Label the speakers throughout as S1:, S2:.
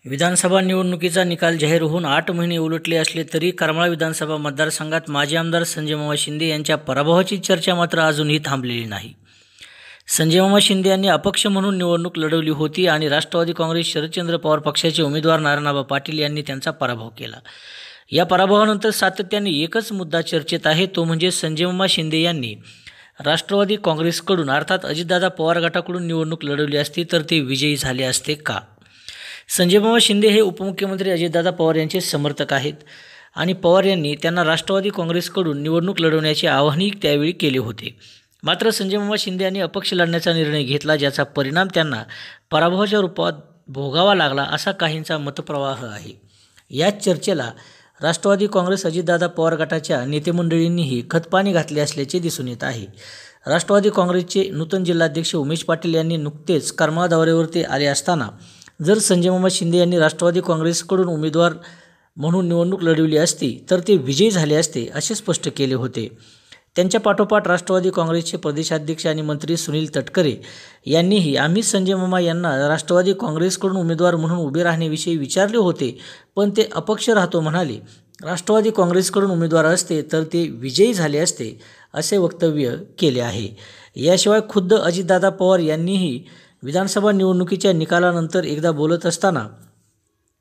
S1: विधानसभा निवडणुकीचा निकाल जाहीर होऊन 8 महिने उलटले असले तरी करमाळा विधानसभा मतदारसंघात माजी आमदार संजय मामा शिंदे यांच्या पराभवाची चर्चा मात्र अजूनही थांबलेली नाही। संजय मामा शिंदे यांनी अपक्ष म्हणून निवडणूक लढवली होती आणि राष्ट्रवादी काँग्रेस शरदचंद्र पवार पक्षाचे उमेदवार नारायणआबा पाटील यांनी त्यांचा पराभव केला। या पराभवानंतर सातत्याने एकच मुद्दा चर्चेत आहे, तो म्हणजे संजय मामा शिंदे यांनी राष्ट्रवादी काँग्रेसकडून अर्थात अजितदादा पवार गटाकडून निवडणूक लढवली असती तर ते विजयी झाले असते का। संजय मामा शिंदे हे उपमुख्यमंत्री अजितदादा पवार यांचे समर्थक आहेत आणि पवार यांनी त्यांना राष्ट्रवादी काँग्रेसकडून निवडणूक लढवण्याचे आवाहनही त्यावेळी केले होते। मात्र संजय मामा शिंदे यांनी अपक्ष लढण्याचा निर्णय घेतला, ज्याचा परिणाम त्यांना पराभवाच्या रूपात भोगावा लागला असा काहींचा मतप्रवाह आहे। याच चर्चेला राष्ट्रवादी काँग्रेस अजितदादा पवार गटाच्या नेतेमंडळींनीही खतपाणी घातले असल्याचे दिसून येत आहे। राष्ट्रवादी काँग्रेसचे नूतन जिल्हाध्यक्ष उमेश पाटील यांनी नुकतेच करमाळा दौऱ्यावरती आले असताना जर संजय मामा शिंदे यांनी राष्ट्रवादी काँग्रेसकडून उमेदवार म्हणून निवडणूक लढवली असती तर ते विजयी झाले असते असे स्पष्ट केले होते। त्यांच्या पाठोपाठ राष्ट्रवादी काँग्रेसचे प्रदेशाध्यक्ष आणि मंत्री सुनील तटकरे यांनीही आम्ही संजय मामा यांना राष्ट्रवादी काँग्रेसकडून उमेदवार म्हणून उभे राहण्याविषयी विचारले होते, पण ते अपक्ष राहतो म्हणाले। राष्ट्रवादी काँग्रेसकडून उमेदवार असते तर ते विजयी झाले असते असे वक्तव्य केले आहे। याशिवाय खुद्द अजितदादा पवार यांनीही विधानसभा निवडणुकीच्या निकालानंतर एकदा बोलत असताना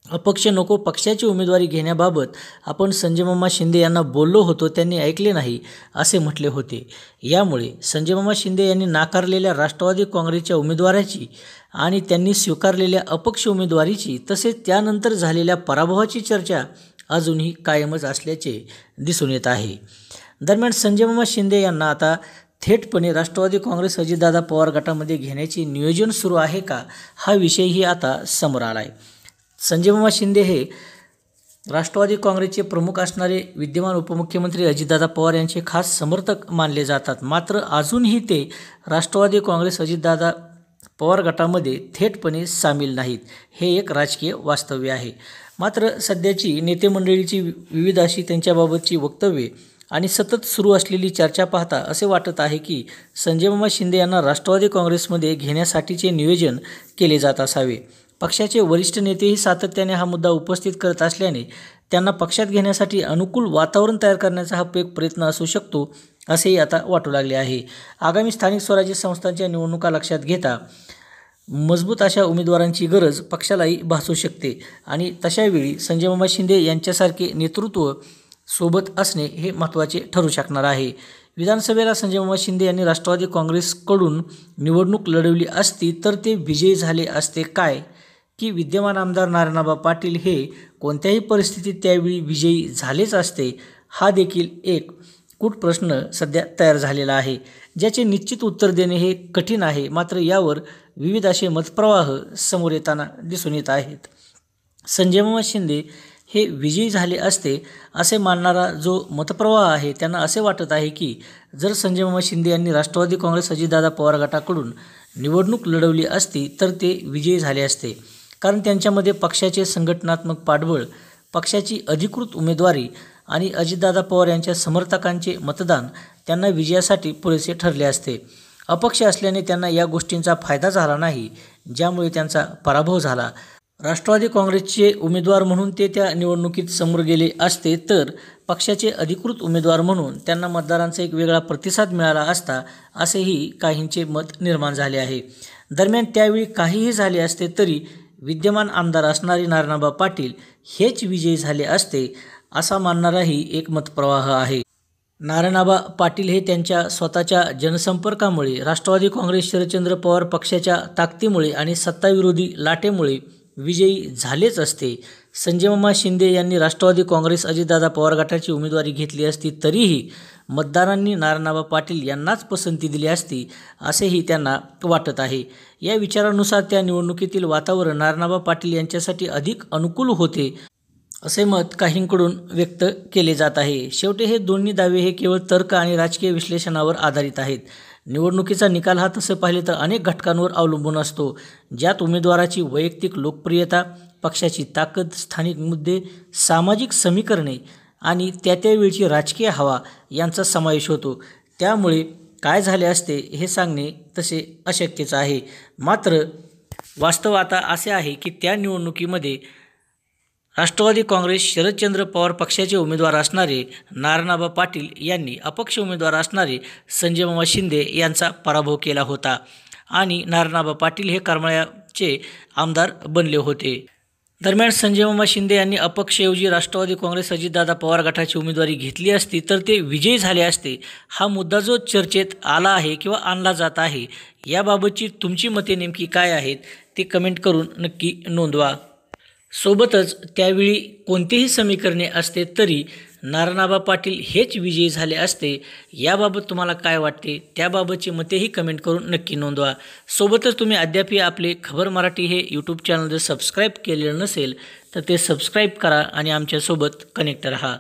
S1: अपक्ष नको, पक्षाची उमेदवारी घेण्याबाबत आपण संजय मामा शिंदे यांना बोललो होतो, त्यांनी ऐकले नाही असे म्हटले होते। यामुळे संजय मामा शिंदे यांनी नाकारलेल्या राष्ट्रवादी काँग्रेसच्या उमेदवाराची आणि त्यांनी स्वीकारलेल्या अपक्ष उमेदवारीची तसेच त्यानंतर झालेल्या पराभवाची चर्चा अजूनही कायमच असल्याचे दिसून येत आहे। दरम्यान संजय मामा शिंदे यांना आता थेटपणे राष्ट्रवादी काँग्रेस अजितदादा पवार गटामध्ये घेण्याचे नियोजन सुरू आहे का, हा विषयही आता समोर आला आहे। संजय मामा शिंदे हे राष्ट्रवादी काँग्रेसचे प्रमुख असणारे विद्यमान उपमुख्यमंत्री अजितदादा पवार यांचे खास समर्थक मानले जातात। मात्र अजूनही ते राष्ट्रवादी काँग्रेस अजितदादा पवार गटामध्ये थेटपणे सामील नाहीत, हे एक राजकीय वास्तव्य आहे। मात्र सध्याची नेतेमंडळीची विविध अशी त्यांच्याबाबतची वक्तव्ये आणि सतत सुरू असलेली चर्चा पाहता असे वाटत आहे की संजय मामा शिंदे यांना राष्ट्रवादी काँग्रेसमध्ये घेण्यासाठीचे नियोजन केले जात असावे। पक्षाचे वरिष्ठ नेतेही सातत्याने हा मुद्दा उपस्थित करत असल्याने त्यांना पक्षात घेण्यासाठी अनुकूल वातावरण तयार करण्याचा हा एक प्रयत्न असू शकतो असेही आता वाटू लागले आहे। आगामी स्थानिक स्वराज्य संस्थांच्या निवडणुका लक्षात घेता मजबूत अशा उमेदवारांची गरज पक्षालाही भासू शकते आणि तशावेळी संजय मामा शिंदे यांच्यासारखे नेतृत्व सोबत असणे हे महत्त्वाचे ठरू शकणार आहे। विधानसभेला संजय मामा शिंदे यांनी राष्ट्रवादी काँग्रेसकडून निवडणूक लढवली असती तर ते विजयी झाले असते काय, की विद्यमान आमदार नारायणआबा पाटील हे कोणत्याही परिस्थितीत त्यावेळी विजयी झालेच असते, हा देखील एक कूटप्रश्न सध्या तयार झालेला आहे, ज्याचे निश्चित उत्तर देणे हे कठीण आहे। मात्र यावर विविध असे मतप्रवाह समोर येताना दिसून येत आहेत। संजय मामा शिंदे हे विजयी झाले असते असे मानणारा जो मतप्रवाह आहे त्यांना असे वाटत आहे की जर संजय मामा शिंदे यांनी राष्ट्रवादी काँग्रेस अजितदादा पवार गटाकडून निवडणूक लढवली असती तर ते विजयी झाले असते, कारण त्यांच्यामध्ये पक्षाचे संघटनात्मक पाठबळ, पक्षाची अधिकृत उमेदवारी आणि अजितदादा पवार यांच्या समर्थकांचे मतदान त्यांना विजयासाठी पुरेसे ठरले असते। अपक्ष असल्याने त्यांना या गोष्टींचा फायदा झाला नाही, ज्यामुळे त्यांचा पराभव झाला। राष्ट्रवादी काँग्रेसचे उमेदवार म्हणून ते त्या निवडणुकीत समोर गेले असते तर पक्षाचे अधिकृत उमेदवार म्हणून त्यांना मतदारांचा एक वेगळा प्रतिसाद मिळाला असता, असेही काहींचे मत निर्माण झाले आहे। दरम्यान त्यावेळी काहीही झाले असते तरी विद्यमान आमदार असणारे नारायणआबा पाटील हेच विजयी झाले असते असा मानणाराही एक मतप्रवाह आहे। नारायणआबा पाटील हे त्यांच्या स्वतःच्या जनसंपर्कामुळे, राष्ट्रवादी काँग्रेस शरदचंद्र पवार पक्षाच्या ताकदीमुळे आणि सत्ताविरोधी लाटेमुळे विजयी झालेच असते। संजय मामा शिंदे यांनी राष्ट्रवादी काँग्रेस अजितदादा पवार गटाची उमेदवारी घेतली असती तरीही मतदारांनी नारायणआबा पाटील यांनाच पसंती दिली असती असेही त्यांना वाटत आहे। या विचारानुसार त्या निवडणुकीतील वातावरण नारायणआबा पाटील यांच्यासाठी अधिक अनुकूल होते असे मत काहींकडून व्यक्त केले जात आहे। शेवटी हे दोन्ही दावे हे केवळ तर्क आणि राजकीय विश्लेषणावर आधारित आहेत। निवडणुकीचा निकाल हा तसे पाहिले तर अनेक घटकांवर अवलंबून असतो, ज्यात उमेदवाराची वैयक्तिक लोकप्रियता, पक्षाची ताकद, स्थानिक मुद्दे, सामाजिक समीकरणे आणि त्यावेळची राजकीय हवा यांचा समावेश होतो। त्यामुळे काय झाले असते हे सांगणे तसे अशक्यच आहे। मात्र वास्तव आता असे आहे की त्या निवडणुकीमध्ये राष्ट्रवादी काँग्रेस शरदचंद्र पवार पक्षाचे उमेदवार असणारे नारायणआबा पाटील यांनी अपक्ष उमेदवार असणारे संजय मामा शिंदे यांचा पराभव केला होता आणि नारायणआबा पाटील हे करमाळ्याचे आमदार बनले होते। दरम्यान संजय मामा शिंदे यांनी अपक्षऐवजी राष्ट्रवादी काँग्रेस अजितदादा पवार गटाची उमेदवारी घेतली असती तर ते विजयी झाले असते। हा मुद्दा जो चर्चेत आला आहे किंवा आणला जात आहे, याबाबतची तुमची मते नेमकी काय आहेत ते कमेंट करून नक्की नोंदवा। सोबतच त्यावेळी कोणतेही समीकरणे असते तरी नारायणआबा पाटील हेच विजयी झाले असते, याबाबत तुम्हाला काय वाटते त्याबाबतची मतेही कमेंट करून नक्की नोंदवा। सोबतच तुम्ही अद्याप आपले खबर मराठी हे यूट्यूब चॅनल जर सबस्क्राईब केलेलं नसेल तर ते सबस्क्राईब करा आणि आमच्यासोबत कनेक्ट रहा।